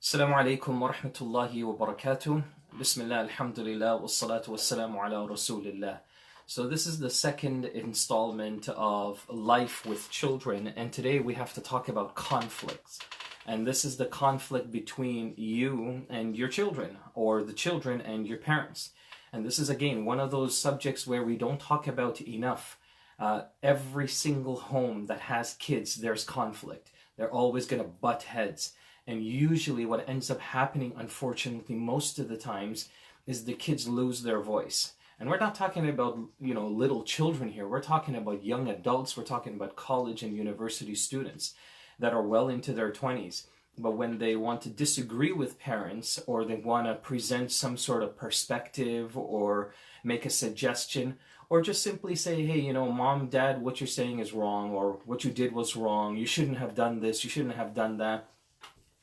Assalamu alaikum wa rahmatullahi wa barakatuh. Bismillah, alhamdulillah, wassalatu wassalamu ala rasulillah. So this is the second installment of Life with Children, and today we have to talk about conflicts. And this is the conflict between you and your children, or the children and your parents. And this is again one of those subjects where we don't talk about enough. Every single home that has kids, there's conflict. They're always going to butt heads. And usually what ends up happening, unfortunately, most of the times, is the kids lose their voice. And we're not talking about, little children here. We're talking about young adults. We're talking about college and university students that are well into their 20s. But when they want to disagree with parents, or they want to present some sort of perspective or make a suggestion, or just simply say, hey, mom, dad, what you're saying is wrong, or what you did was wrong. You shouldn't have done this. You shouldn't have done that.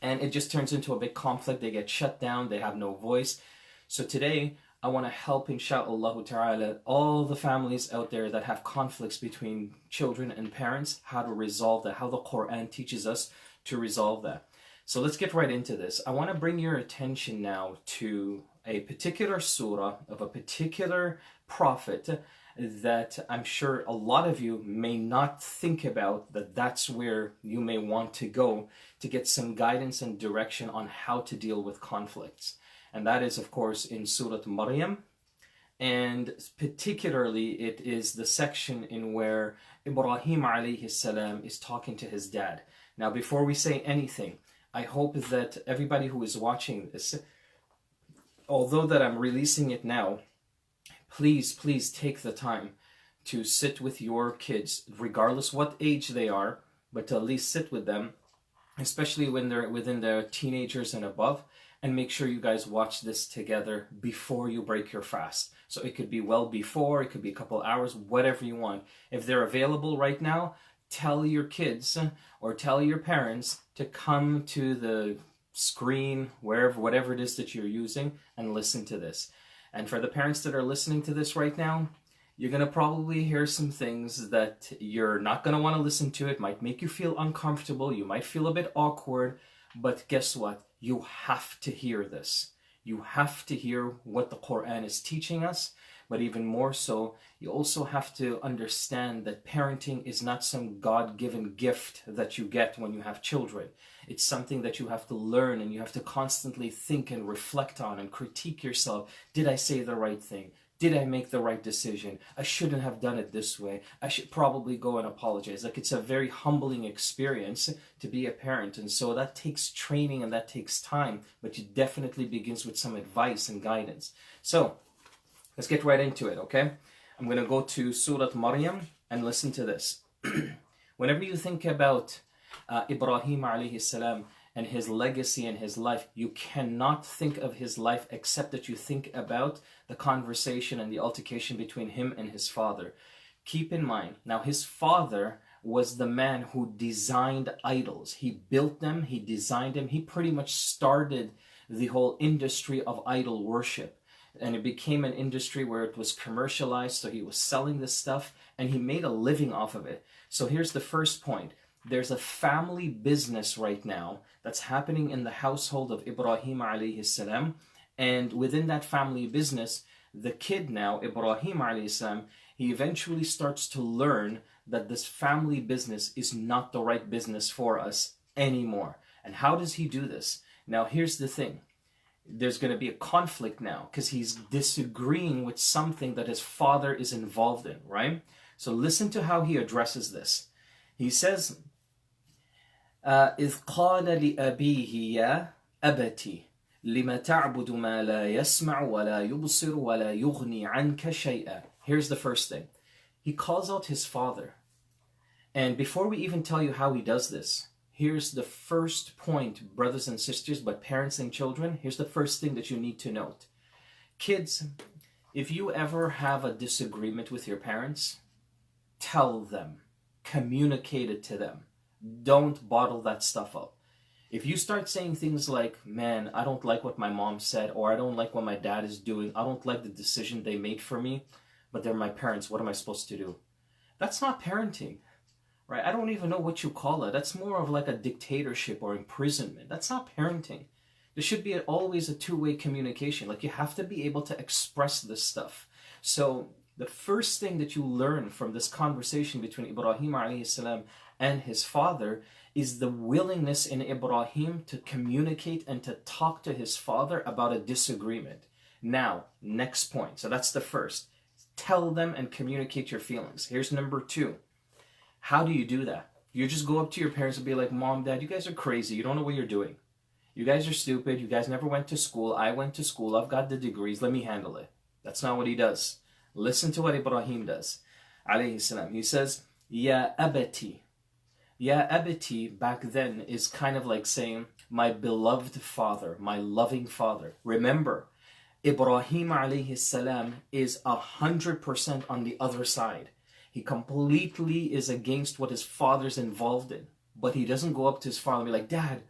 And it just turns into a big conflict. They get shut down. They have no voice. So today, I want to help, insha'Allah ta'ala, all the families out there that have conflicts between children and parents, how to resolve that, how the Quran teaches us to resolve that. So let's get right into this. I want to bring your attention now to a particular surah of a particular prophet that I'm sure a lot of you may not think about, that's where you may want to go to get some guidance and direction on how to deal with conflicts. And that is, of course, in Surah Maryam. And particularly, it is the section in where Ibrahim alayhi salam is talking to his dad. Now, before we say anything, I hope that everybody who is watching this, although that I'm releasing it now, please take the time to sit with your kids, regardless what age they are, but to at least sit with them, especially when they're within their teenagers and above, and make sure you guys watch this together before you break your fast. So it could be well before, it could be a couple hours, whatever you want. If they're available right now, tell your kids or tell your parents to come to the screen, whatever it is that you're using, and listen to this. And for the parents that are listening to this right now, you're going to probably hear some things that you're not going to want to listen to. It might make you feel uncomfortable. You might feel a bit awkward. But guess what? You have to hear this. You have to hear what the Quran is teaching us. But even more so, you also have to understand that parenting is not some God-given gift that you get when you have children. It's something that you have to learn, and you have to constantly think and reflect on and critique yourself. Did I say the right thing? Did I make the right decision? I shouldn't have done it this way. I should probably go and apologize. It's a very humbling experience to be a parent. And so that takes training and that takes time, but it definitely begins with some advice and guidance. So let's get right into it, okay? I'm going to go to Surah Maryam and listen to this. Whenever you think about Ibrahim alayhi salam and his legacy and his life, you cannot think of his life except that you think about the conversation and the altercation between him and his father. Keep in mind, now his father was the man who designed idols. He built them, he designed them, he pretty much started the whole industry of idol worship. And it became an industry where it was commercialized, so he was selling this stuff, and he made a living off of it. So here's the first point. There's a family business right now that's happening in the household of Ibrahim alayhi salam, and within that family business, the kid now, Ibrahim alayhi salam, he eventually starts to learn that this family business is not the right business for us anymore. And how does he do this? Now here's the thing. There's going to be a conflict now because he's disagreeing with something that his father is involved in, right? So listen to how he addresses this. He says, إِذْ قَالَ لِأَبِيهِ يَا أَبَتِ لِمَ تَعْبُدُ مَا لَا يَسْمَعُ وَلَا يُبْصِرُ وَلَا يُغْنِي عَنْكَ شَيْئًا. Here's the first thing. He calls out his father. And before we even tell you how he does this, here's the first point, brothers and sisters, but parents and children, here's the first thing that you need to note. Kids, if you ever have a disagreement with your parents, tell them, communicate it to them. Don't bottle that stuff up. If you start saying things like, man, I don't like what my mom said, or I don't like what my dad is doing, I don't like the decision they made for me, but they're my parents, what am I supposed to do? That's not parenting. Right? I don't even know what you call it. That's more of like a dictatorship or imprisonment. That's not parenting. There should be always a two-way communication. Like, you have to be able to express this stuff. So the first thing that you learn from this conversation between Ibrahim alayhi salam and his father is the willingness in Ibrahim to communicate and to talk to his father about a disagreement. Now, next point. So that's the first. Tell them and communicate your feelings. Here's number two. How do you do that? You just go up to your parents and be like, Mom, Dad, you guys are crazy. You don't know what you're doing. You guys are stupid. You guys never went to school. I went to school. I've got the degrees. Let me handle it. That's not what he does. Listen to what Ibrahim does. Alayhi salam. He says, Ya abati. Ya abati back then is kind of like saying, my beloved father, my loving father. Remember, Ibrahim alayhi salam is 100% on the other side. He completely is against what his father's involved in. But he doesn't go up to his father and be like, Dad,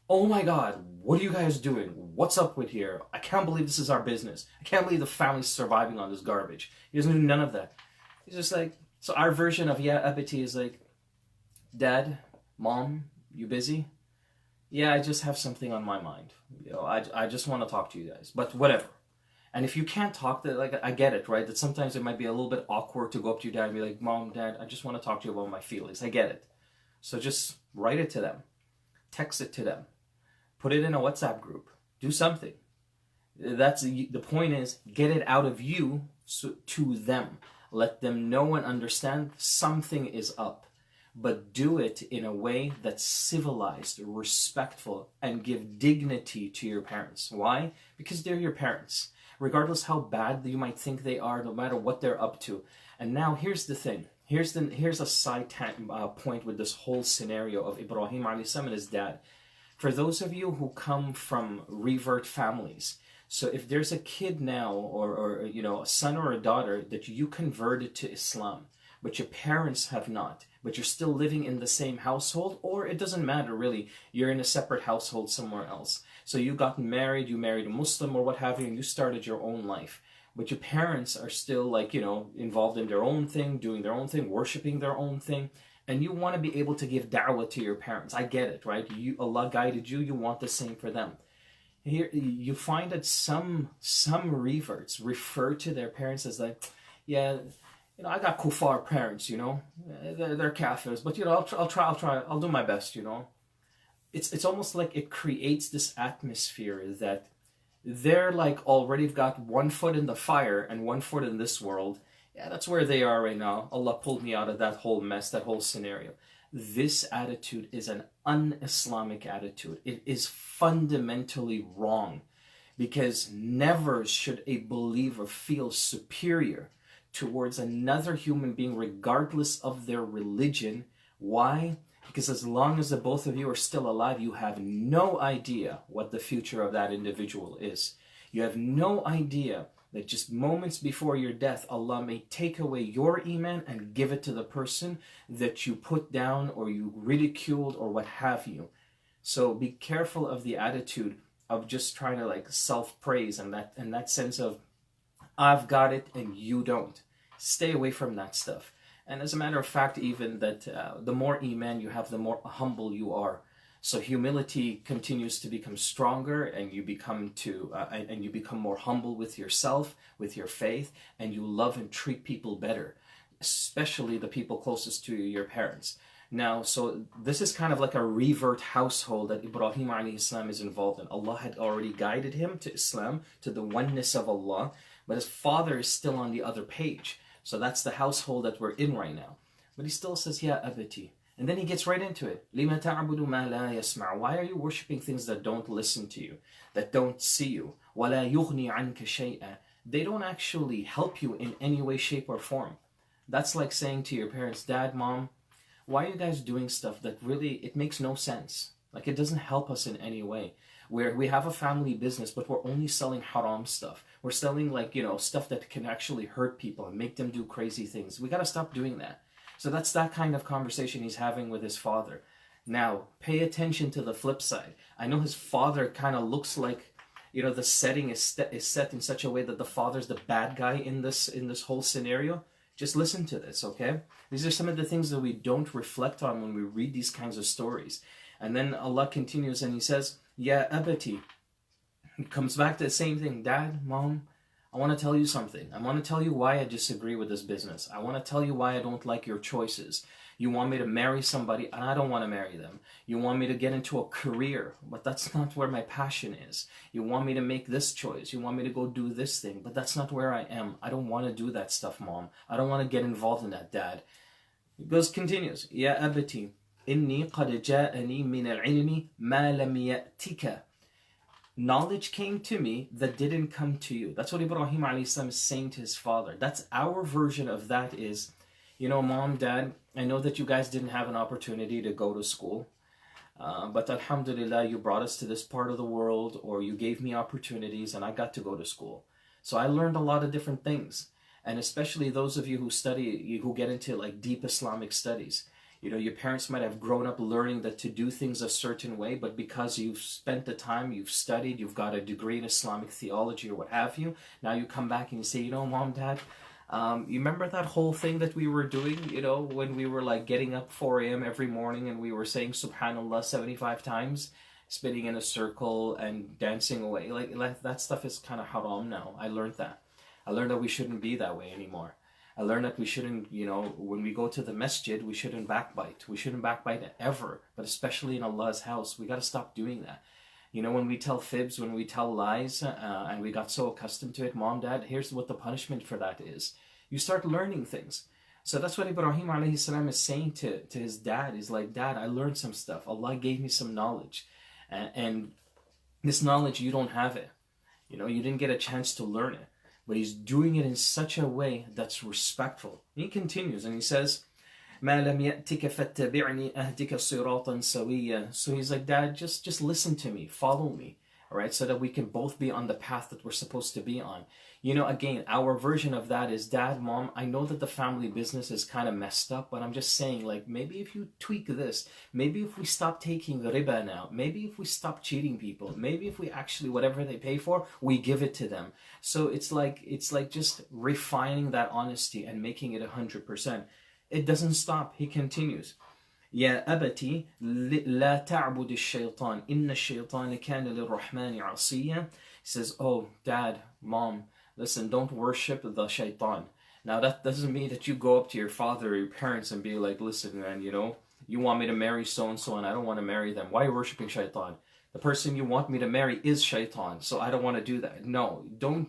oh my God, what are you guys doing? What's up with here? I can't believe this is our business. I can't believe the family's surviving on this garbage. He doesn't do none of that. He's just like, so our version of Ya Abati is like, Dad, Mom, you busy? Yeah, I just have something on my mind. You know, I just want to talk to you guys, but whatever. And if you can't talk, that, like, I get it, right? That sometimes it might be a little bit awkward to go up to your dad and be like, Mom, Dad, I just want to talk to you about my feelings. I get it. So just write it to them. Text it to them. Put it in a WhatsApp group. Do something. That's the point is, get it out of you to them. Let them know and understand something is up. But do it in a way that's civilized, respectful, and give dignity to your parents. Why? Because they're your parents. Regardless how bad you might think they are, no matter what they're up to. And now here's the thing. Here's a side point with this whole scenario of Ibrahim alayhi salam and his dad. For those of you who come from revert families, so if there's a kid now, or you know, a son or a daughter that you converted to Islam, but your parents have not, but you're still living in the same household, or it doesn't matter really, you're in a separate household somewhere else. So you got married, you married a Muslim or what have you, and you started your own life. But your parents are still, like, you know, involved in their own thing, doing their own thing, worshiping their own thing. And you want to be able to give da'wah to your parents. I get it, right? Allah guided you, you want the same for them. Here, you find that some reverts refer to their parents as like, yeah, you know, I got kuffar parents, you know, they're kafirs, but you know, I'll do my best, you know. It's almost like it creates this atmosphere that they're like already got one foot in the fire and one foot in this world. Yeah, that's where they are right now. Allah pulled me out of that whole mess, that whole scenario. This attitude is an un-Islamic attitude. It is fundamentally wrong, because never should a believer feel superior towards another human being regardless of their religion. Why? Because as long as the both of you are still alive, you have no idea what the future of that individual is. You have no idea that just moments before your death, Allah may take away your iman and give it to the person that you put down or you ridiculed or what have you. So be careful of the attitude of just trying to like self-praise and that sense of, I've got it and you don't. Stay away from that stuff. And as a matter of fact, even that the more iman you have, the more humble you are. So humility continues to become stronger, and you become more humble with yourself, with your faith, and you love and treat people better, especially the people closest to you, your parents. Now, so this is kind of like a revert household that Ibrahim alayhi salam is involved in. Allah had already guided him to Islam, to the oneness of Allah, but his father is still on the other page. So that's the household that we're in right now. But he still says, Ya abati. And then he gets right into it. لِمَ تَعْبُدُ مَا لَا يَسْمَعُ. Why are you worshipping things that don't listen to you, that don't see you? وَلَا يُغْنِي عَنْكَ شَيْئًا. They don't actually help you in any way, shape, or form. That's like saying to your parents, Dad, Mom, why are you guys doing stuff that really, it makes no sense? Like, it doesn't help us in any way. Where we have a family business, but we're only selling haram stuff. We're selling, like, you know, stuff that can actually hurt people and make them do crazy things. We got to stop doing that. So that's that kind of conversation he's having with his father. Now, pay attention to the flip side. I know his father kind of looks like, you know, the setting is set in such a way that the father's the bad guy in this whole scenario. Just listen to this, okay? These are some of the things that we don't reflect on when we read these kinds of stories. And then Allah continues and he says, Ya abati, It comes back to the same thing. Dad, Mom, I want to tell you something. I want to tell you why I disagree with this business. I want to tell you why I don't like your choices. You want me to marry somebody, and I don't want to marry them. You want me to get into a career, but that's not where my passion is. You want me to make this choice. You want me to go do this thing, but that's not where I am. I don't want to do that stuff, Mom. I don't want to get involved in that, Dad. It continues. Ya abati, inni qad ja'ani min al-ilmi ma lam ya'tika. Knowledge came to me that didn't come to you. That's what Ibrahim alayhi salam is saying to his father. That's our version of that is, you know, Mom, Dad, I know that you guys didn't have an opportunity to go to school, but alhamdulillah, you brought us to this part of the world, or you gave me opportunities and I got to go to school. So I learned a lot of different things. And especially those of you who study, who get into like deep Islamic studies, you know, your parents might have grown up learning that to do things a certain way, but because you've spent the time, you've studied, you've got a degree in Islamic theology or what have you, now you come back and you say, you know, Mom, Dad, you remember that whole thing that we were doing, you know, when we were like getting up 4 a.m. every morning and we were saying Subhanallah 75 times, spinning in a circle and dancing away? Like that stuff is kind of haram now. I learned that. I learned that we shouldn't be that way anymore. I learned that we shouldn't, you know, when we go to the masjid, we shouldn't backbite. We shouldn't backbite ever, but especially in Allah's house. We got to stop doing that. You know, when we tell fibs, when we tell lies, and we got so accustomed to it, Mom, Dad, here's what the punishment for that is. You start learning things. So that's what Ibrahim alayhi salam is saying to his dad. He's like, Dad, I learned some stuff. Allah gave me some knowledge. And this knowledge, you don't have it. You know, you didn't get a chance to learn it. But he's doing it in such a way that's respectful. He continues and he says, مَا لَمْ يَأْتِكَ فَاتَّبِعْنِي أَهْدِكَ صِرَاطًا سَوِيًّا. So he's like, Dad, just listen to me, follow me, all right, so that we can both be on the path that we're supposed to be on. You know, again, our version of that is, Dad, Mom, I know that the family business is kind of messed up, but I'm just saying, like, maybe if you tweak this, maybe if we stop taking riba now, maybe if we stop cheating people, maybe if we actually, whatever they pay for, we give it to them. So it's like just refining that honesty and making it 100%. It doesn't stop. He continues. يا أبتي لا تعبد الشيطان إن الشيطان كان للرحمن عصيا. He says, oh, Dad, Mom, listen, don't worship the shaitan. Now that doesn't mean that you go up to your father or your parents and be like, listen, man, you know, you want me to marry so-and-so and I don't want to marry them. Why are you worshiping shaitan? The person you want me to marry is shaitan, so I don't want to do that. No, don't.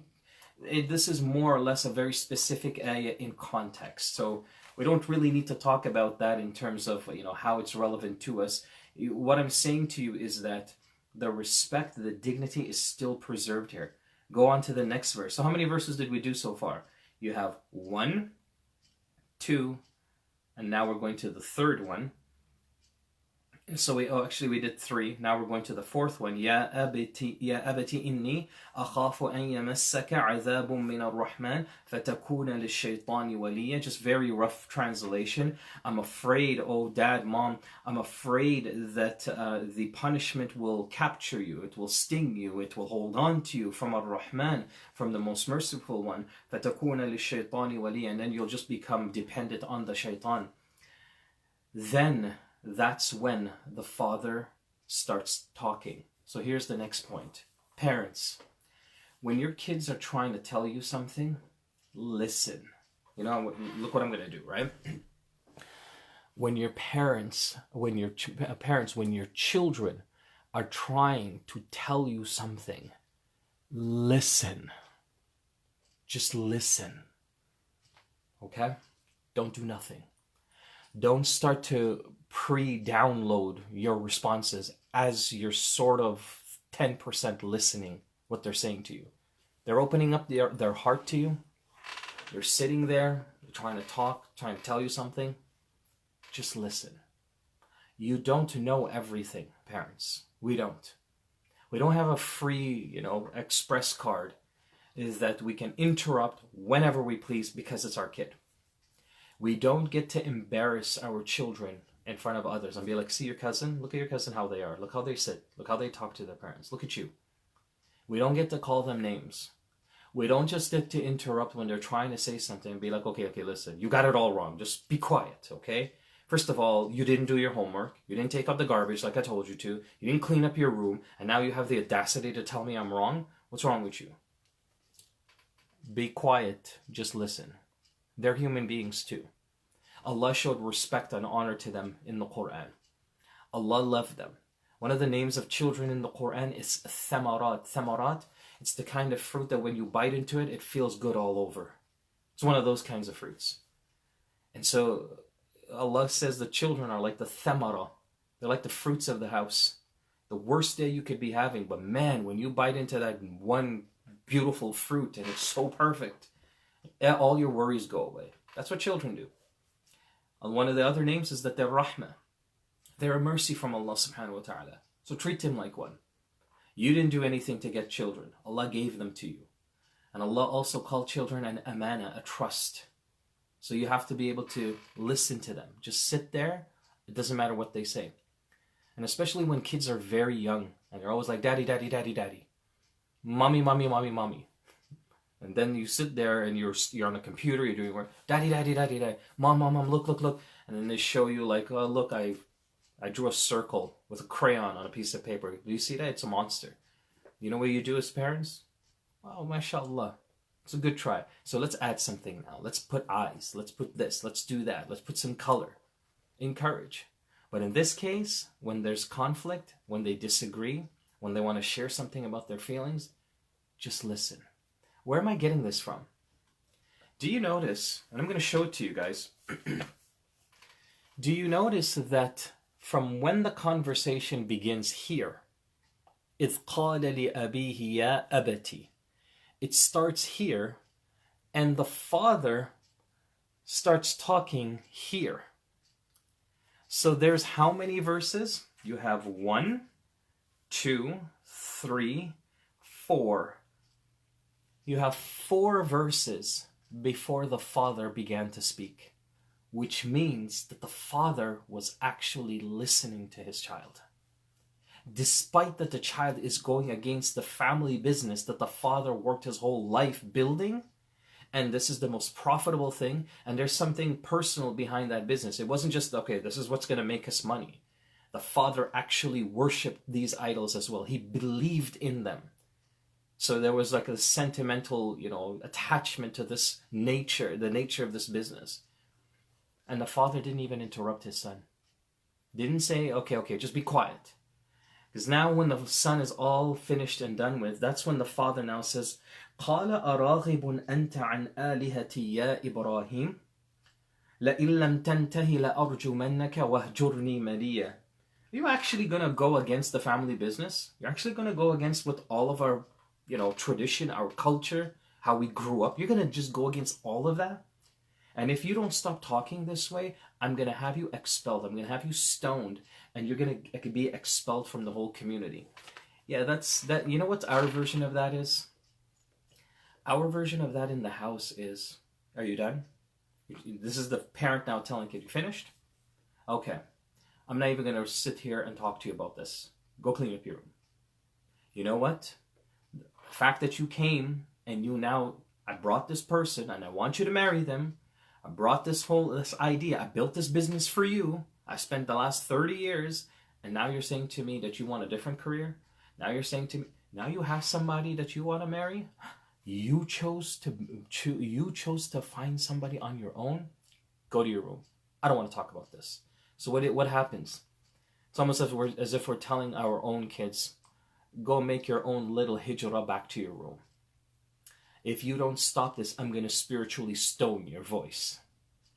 This is more or less a very specific ayah in context. So we don't really need to talk about that in terms of, you know, how it's relevant to us. What I'm saying to you is that the respect, the dignity is still preserved here. Go on to the next verse. So how many verses did we do so far? You have 1, 2, and now we're going to the third one. So we did 3. Now we're going to the fourth one. يا أبتي إني أخاف أن يمسك عذاب من الرحمن فتكون للشيطان وليا. Just very rough translation. I'm afraid, oh Dad, Mom, I'm afraid that the punishment will capture you. It will sting you. It will hold on to you from Ar-Rahman, from the most merciful one. فتكون للشيطان وليا. And then you'll just become dependent on the shaitan. Then that's when the father starts talking. So here's the next point. Parents, when your kids are trying to tell you something, listen. You know, look what I'm going to do, right? When your children are trying to tell you something, listen. Just listen. Okay? Don't do nothing. Don't start to pre-download your responses as you're sort of 10% listening what they're saying to you. They're opening up their heart to you. You're sitting there, you're trying to talk, trying to tell you something. Just listen. You don't know everything, parents. We don't. We don't have a free, you know, express card is that we can interrupt whenever we please because it's our kid. We don't get to embarrass our children in front of others and be like, see your cousin? Look at your cousin, how they are. Look how they sit. Look how they talk to their parents. Look at you. We don't get to call them names. We don't just get to interrupt when they're trying to say something and be like, okay, listen, you got it all wrong. Just be quiet, okay? First of all, you didn't do your homework. You didn't take out the garbage like I told you to. You didn't clean up your room. And now you have the audacity to tell me I'm wrong? What's wrong with you? Be quiet. Just listen. They're human beings too. Allah showed respect and honor to them in the Quran. Allah loved them. One of the names of children in the Quran is thamarat. Thamarat, it's the kind of fruit that when you bite into it, it feels good all over. It's one of those kinds of fruits. And so Allah says the children are like the thamara. They're like the fruits of the house. The worst day you could be having, but man, when you bite into that one beautiful fruit and it's so perfect, all your worries go away. That's what children do. And one of the other names is that they're rahmah. They're a mercy from Allah subhanahu wa ta'ala. So treat them like one. You didn't do anything to get children. Allah gave them to you. And Allah also called children an amana, a trust. So you have to be able to listen to them. Just sit there. It doesn't matter what they say. And especially when kids are very young and they're always like, daddy, daddy, daddy, daddy. Mommy, mommy, mommy, mommy. And then you sit there and you're on a computer, you're doing work. Daddy, daddy, daddy, daddy. Mom, mom, mom, look, look, look. And then they show you like, oh, look, I drew a circle with a crayon on a piece of paper. Do you see that? It's a monster. You know what you do as parents? Oh, mashallah. It's a good try. So let's add something now. Let's put eyes. Let's put this. Let's do that. Let's put some color. Encourage. But in this case, when there's conflict, when they disagree, when they want to share something about their feelings, just listen. Where am I getting this from? Do you notice, and I'm going to show it to you guys, do you notice that from when the conversation begins here, إِذْ قَالَ لِأَبِيهِ يَا أَبَتِي, it starts here, and the father starts talking here. So there's how many verses? You have 1, 2, 3, 4. You have 4 verses before the father began to speak, which means that the father was actually listening to his child. Despite that the child is going against the family business that the father worked his whole life building, and this is the most profitable thing, and there's something personal behind that business. It wasn't just, okay, this is what's going to make us money. The father actually worshipped these idols as well. He believed in them. So there was like a sentimental, attachment to this nature, the nature of this business. And the father didn't even interrupt his son. Didn't say, okay, just be quiet. Because now when the son is all finished and done with, that's when the father now says, قَالَ أَرَاغِبٌ أَنْتَ عَنْ آلِهَتِي يَا إِبْرَاهِيمُ لَإِن لَمْ تَنْتَهِ لَأَرْجُمَنَّكَ وَهْجُرْنِي مَلِيًّا. Are you actually going to go against the family business? You're actually going to go against with all of our, tradition, our culture, how we grew up? You're going to just go against all of that? And if you don't stop talking this way, I'm going to have you expelled. I'm going to have you stoned. And you're going to be expelled from the whole community. Yeah, that's that. You know what our version of that is? Our version of that in the house is, are you done? This is the parent now telling kid, you finished? Okay. I'm not even going to sit here and talk to you about this. Go clean up your room. You know what? The fact that you came and I brought this person and I want you to marry them. I brought this idea. I built this business for you. I spent the last 30 years, and now you're saying to me that you want a different career? Now you're saying to me, now you have somebody that you want to marry? You chose to find somebody on your own? Go to your room. I don't want to talk about this. So what happens? It's almost as if we're telling our own kids, go make your own little hijrah back to your room. If you don't stop this, I'm going to spiritually stone your voice.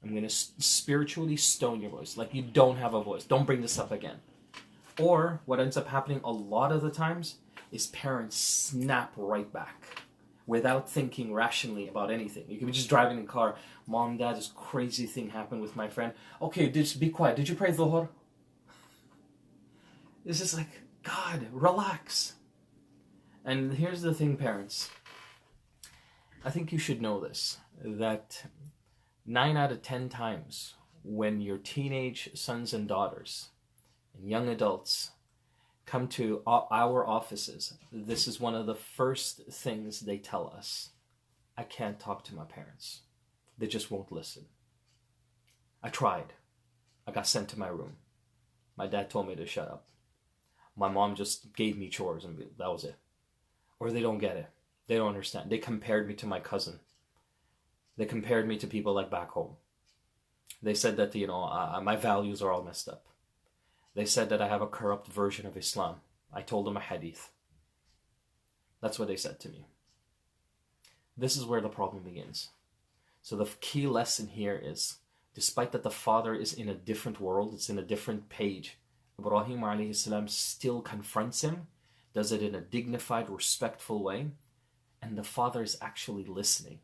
I'm going to spiritually stone your voice. Like you don't have a voice. Don't bring this up again. Or what ends up happening a lot of the times is parents snap right back without thinking rationally about anything. You can be just driving in a car. Mom, Dad, this crazy thing happened with my friend. Okay, just be quiet. Did you pray Dhuhr? It's just like, God, relax. And here's the thing, parents. I think you should know this, that 9 out of 10 times when your teenage sons and daughters and young adults come to our offices, this is one of the first things they tell us. I can't talk to my parents. They just won't listen. I tried. I got sent to my room. My dad told me to shut up. My mom just gave me chores and that was it. Or they don't get it. They don't understand. They compared me to my cousin. They compared me to people like back home. They said that, my values are all messed up. They said that I have a corrupt version of Islam. I told them a hadith. That's what they said to me. This is where the problem begins. So the key lesson here is, despite that the father is in a different world, it's in a different page, Ibrahim alayhi salam still confronts him, does it in a dignified, respectful way, and the father is actually listening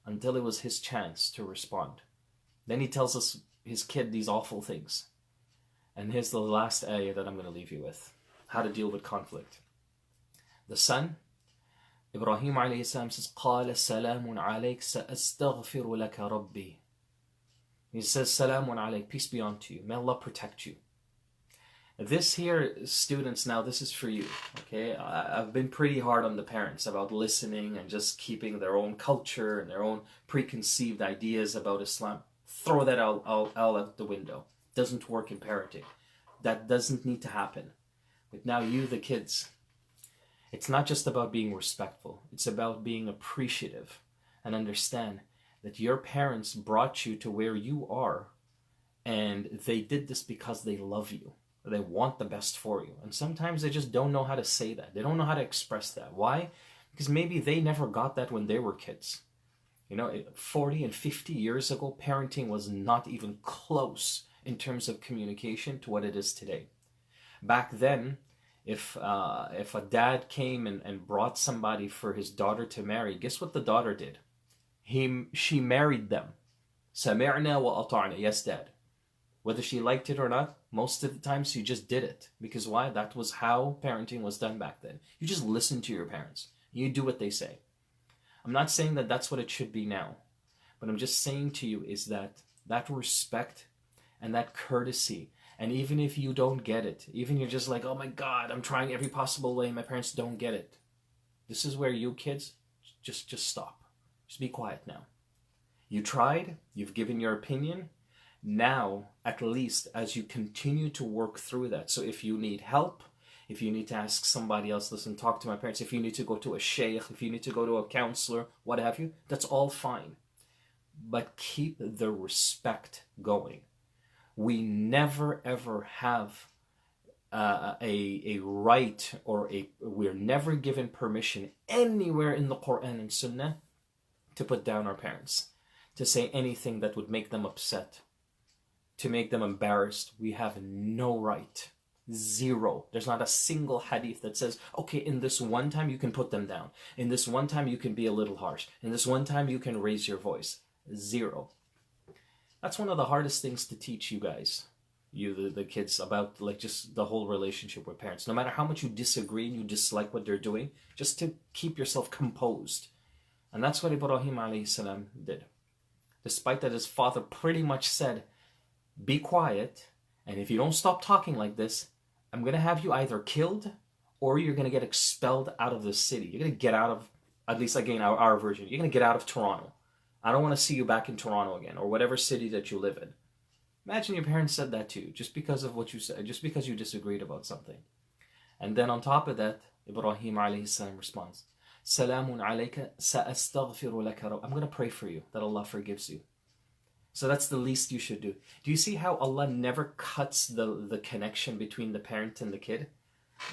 until it was his chance to respond. Then he tells his kid these awful things. And here's the last ayah that I'm going to leave you with. How to deal with conflict. The son, Ibrahim alayhi salam says, قَالَ سَلَامٌ عَلَيْكَ سَأَسْتَغْفِرُ لَكَ رَبِّي. He says, Salamun alayk, peace be unto you. May Allah protect you. This here, students, now this is for you. Okay, I've been pretty hard on the parents about listening and just keeping their own culture and their own preconceived ideas about Islam. Throw that out the window. Doesn't work in parenting. That doesn't need to happen. But now you, the kids, it's not just about being respectful. It's about being appreciative and understand that your parents brought you to where you are, and they did this because they love you. They want the best for you. And sometimes they just don't know how to say that. They don't know how to express that. Why? Because maybe they never got that when they were kids. 40 and 50 years ago, parenting was not even close in terms of communication to what it is today. Back then, if a dad came and brought somebody for his daughter to marry, guess what the daughter did? She married them. سَمِعْنَا وَأَطَعْنَا. Yes, Dad. Whether she liked it or not, most of the time she just did it. Because why? That was how parenting was done back then. You just listen to your parents. You do what they say. I'm not saying that that's what it should be now. But I'm just saying to you is that respect and that courtesy, and even if you don't get it, even you're just like, oh my God, I'm trying every possible way, my parents don't get it. This is where you kids, just stop. Just be quiet now. You tried, you've given your opinion. Now, at least as you continue to work through that. So if you need help, if you need to ask somebody else, listen, talk to my parents, if you need to go to a sheikh, if you need to go to a counselor, what have you, that's all fine. But keep the respect going. We never ever have a right, or we're never given permission anywhere in the Quran and Sunnah to put down our parents, to say anything that would make them upset, to make them embarrassed. We have no right. Zero. There's not a single hadith that says, okay, in this one time you can put them down. In this one time you can be a little harsh. In this one time you can raise your voice. Zero. That's one of the hardest things to teach you guys, the kids, about just the whole relationship with parents. No matter how much you disagree and you dislike what they're doing, just to keep yourself composed. And that's what Ibrahim alayhi salam did. Despite that his father pretty much said, be quiet, and if you don't stop talking like this, I'm going to have you either killed or you're going to get expelled out of the city. You're going to get out of, at least again, our version, you're going to get out of Toronto. I don't want to see you back in Toronto again, or whatever city that you live in. Imagine your parents said that to you, just because of what you said, just because you disagreed about something. And then on top of that, Ibrahim alayhi salam responds, Salamun alayka sa'astaghfiru laka rabb. I'm going to pray for you, that Allah forgives you. So that's the least you should do. Do you see how Allah never cuts the connection between the parent and the kid?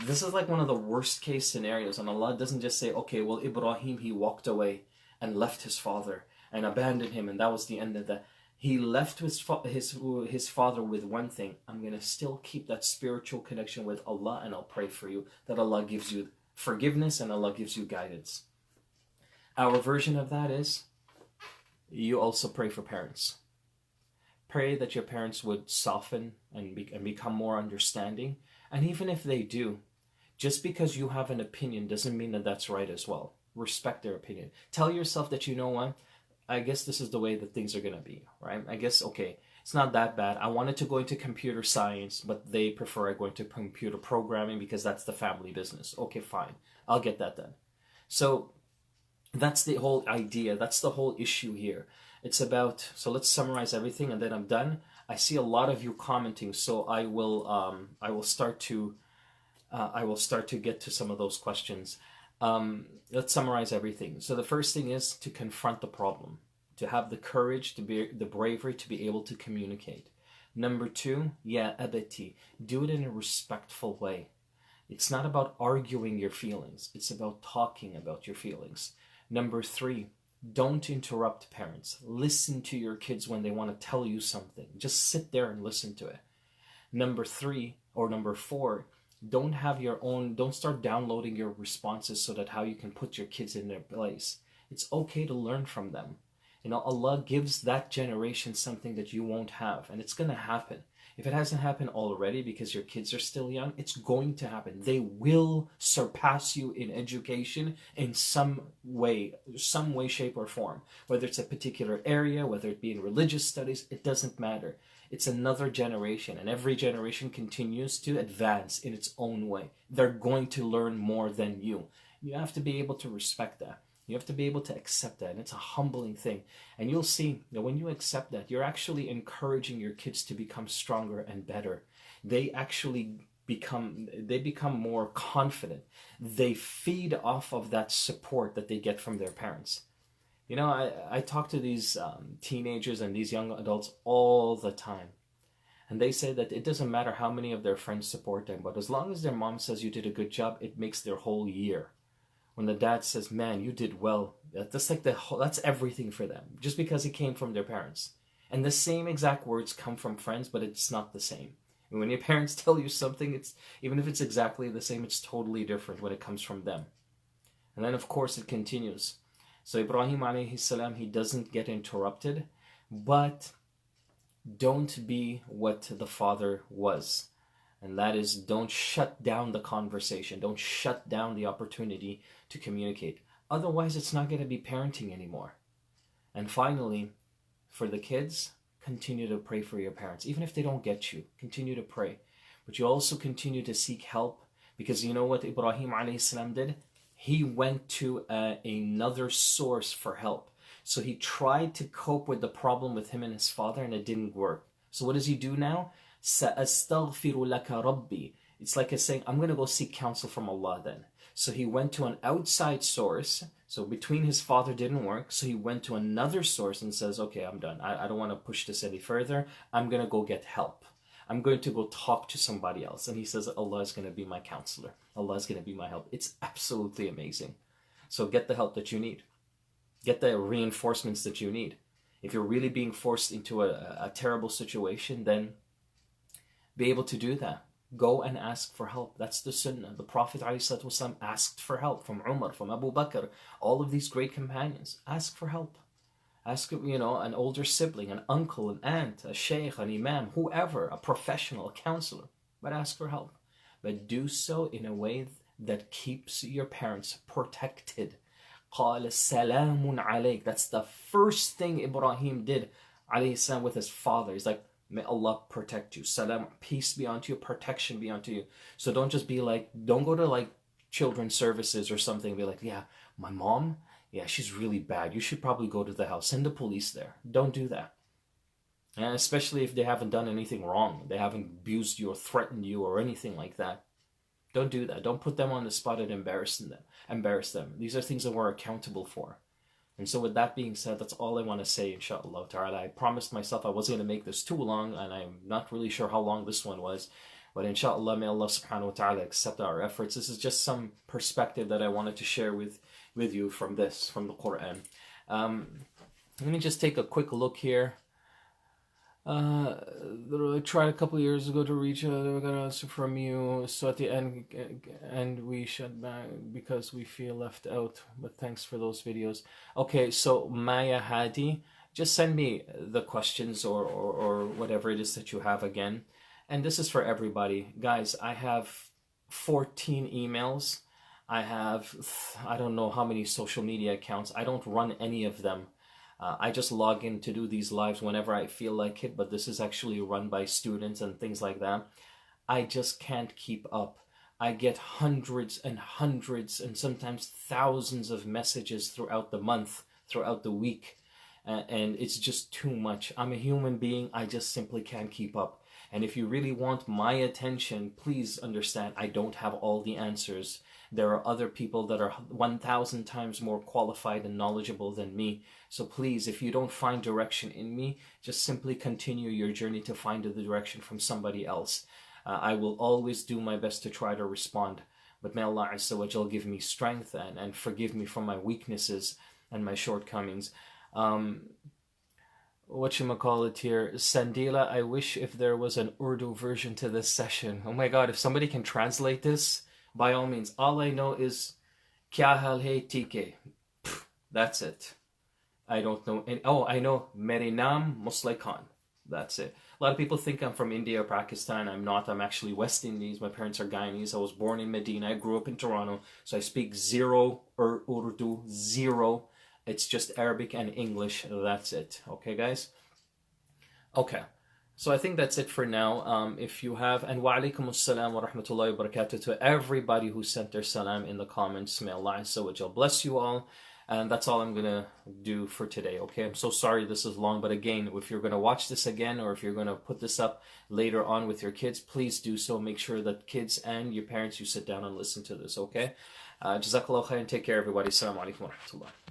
This is like one of the worst case scenarios, and Allah doesn't just say, okay, well, Ibrahim, he walked away and left his father and abandoned him, and that was the end of that. He left his father with one thing: I'm going to still keep that spiritual connection with Allah, and I'll pray for you that Allah gives you forgiveness and Allah gives you guidance. Our version of that is, you also pray for parents. Pray that your parents would soften and become more understanding. And even if they do, just because you have an opinion doesn't mean that that's right as well. Respect their opinion. Tell yourself that, you know what, I guess this is the way that things are going to be, right? I guess, okay, it's not that bad. I wanted to go into computer science, but they prefer I go into computer programming because that's the family business. Okay, fine. I'll get that done. So that's the whole idea. That's the whole issue here. It's about, so let's summarize everything and then I'm done. I see a lot of you commenting, so I will start to get to some of those questions. Let's summarize everything. So the first thing is to confront the problem, to have the courage, the bravery to be able to communicate. Number two, yeah, abati, do it in a respectful way. It's not about arguing your feelings. It's about talking about your feelings. Number three, don't interrupt parents. Listen to your kids when they want to tell you something. Just sit there and listen to it. Number four, don't start downloading your responses so that how you can put your kids in their place. It's okay to learn from them. Allah gives that generation something that you won't have, and it's going to happen. If it hasn't happened already because your kids are still young, it's going to happen. They will surpass you in education in some way, shape, or form. Whether it's a particular area, whether it be in religious studies, it doesn't matter. It's another generation, and every generation continues to advance in its own way. They're going to learn more than you. You have to be able to respect that. You have to be able to accept that, and it's a humbling thing. And you'll see that when you accept that, you're actually encouraging your kids to become stronger and better. They become more confident. They feed off of that support that they get from their parents. I talk to these teenagers and these young adults all the time. And they say that it doesn't matter how many of their friends support them, but as long as their mom says you did a good job, it makes their whole year. When the dad says, man, you did well, that's everything for them, just because it came from their parents. And the same exact words come from friends, but it's not the same. And when your parents tell you something, even if it's exactly the same, it's totally different when it comes from them. And then, of course, it continues. So Ibrahim alayhi salam, he doesn't get interrupted, but don't be what the father was. And that is, don't shut down the conversation. Don't shut down the opportunity to communicate. Otherwise, it's not going to be parenting anymore. And finally, for the kids, continue to pray for your parents. Even if they don't get you, continue to pray. But you also continue to seek help, because you know what Ibrahim alayhi salam did? He went to another source for help. So he tried to cope with the problem with him and his father, and it didn't work. So what does he do now? سَأَسْتَغْفِرُ لَكَ رَبِّي. It's like he's saying, I'm going to go seek counsel from Allah then. So he went to an outside source. So between his father didn't work. So he went to another source and says, okay, I'm done. I don't want to push this any further. I'm going to go get help. I'm going to go talk to somebody else. And he says, Allah is going to be my counselor. Allah is going to be my help. It's absolutely amazing. So get the help that you need. Get the reinforcements that you need. If you're really being forced into a terrible situation, then be able to do that. Go and ask for help. That's the sunnah. The Prophet ﷺ asked for help from Umar, from Abu Bakr, all of these great companions. Ask for help. Ask, an older sibling, an uncle, an aunt, a sheikh, an imam, whoever, a professional, a counselor. But ask for help. But do so in a way that keeps your parents protected. قَالَ سَلَامٌ عَلَيْكَ. That's the first thing Ibrahim did, alayhi salam, with his father. He's like, may Allah protect you. Salam, peace be unto you, protection be unto you. So don't just be like, don't go to like children's services or something and be like, yeah, my mom, yeah, she's really bad. You should probably go to the house. Send the police there. Don't do that. And especially if they haven't done anything wrong. They haven't abused you or threatened you or anything like that. Don't do that. Don't put them on the spot and embarrass them. These are things that we're accountable for. And so with that being said, that's all I want to say, inshallah ta'ala. I promised myself I wasn't going to make this too long, and I'm not really sure how long this one was. But inshallah, may Allah subhanahu wa ta'ala accept our efforts. This is just some perspective that I wanted to share with you from the Quran. Let me just take a quick look here. I tried a couple of years ago to reach out. I got an answer from you. So at the end we shut back because we feel left out. But thanks for those videos. Okay, so Maya Hadi, just send me the questions or whatever it is that you have again. And this is for everybody. Guys, I have 14 emails. I don't know how many social media accounts. I don't run any of them. I just log in to do these lives whenever I feel like it, but this is actually run by students and things like that. I just can't keep up. I get hundreds and hundreds and sometimes thousands of messages throughout the month, throughout the week. and it's just too much. I'm a human being, I just simply can't keep up. And if you really want my attention, please understand I don't have all the answers. There are other people that are 1,000 times more qualified and knowledgeable than me. So please, if you don't find direction in me, just simply continue your journey to find the direction from somebody else. I will always do my best to try to respond. But may Allah Azza wa Jal give me strength and forgive me for my weaknesses and my shortcomings. Whatchamacallit here, Sandila, I wish if there was an Urdu version to this session. Oh my god, if somebody can translate this, by all means. All I know is Kya hal hai tike. That's it. I don't know. I know Mere naam Musleh Khan. That's it. A lot of people think I'm from India or Pakistan. I'm not. I'm actually West Indies. My parents are Guyanese. I was born in Medina. I grew up in Toronto. So I speak zero Urdu, zero. It's just Arabic and English. That's it. Okay, guys? Okay. So I think that's it for now. If you have, and wa alaikum assalam wa rahmatullahi wa barakatuh to everybody who sent their salam in the comments. May Allah Azza wa Jal bless you all. And that's all I'm going to do for today, okay? I'm so sorry this is long, but again, if you're going to watch this again or if you're going to put this up later on with your kids, please do so. Make sure that kids and your parents, you sit down and listen to this, okay? Jazakallah khair and take care, everybody. Assalamu alaikum wa rahmatullah.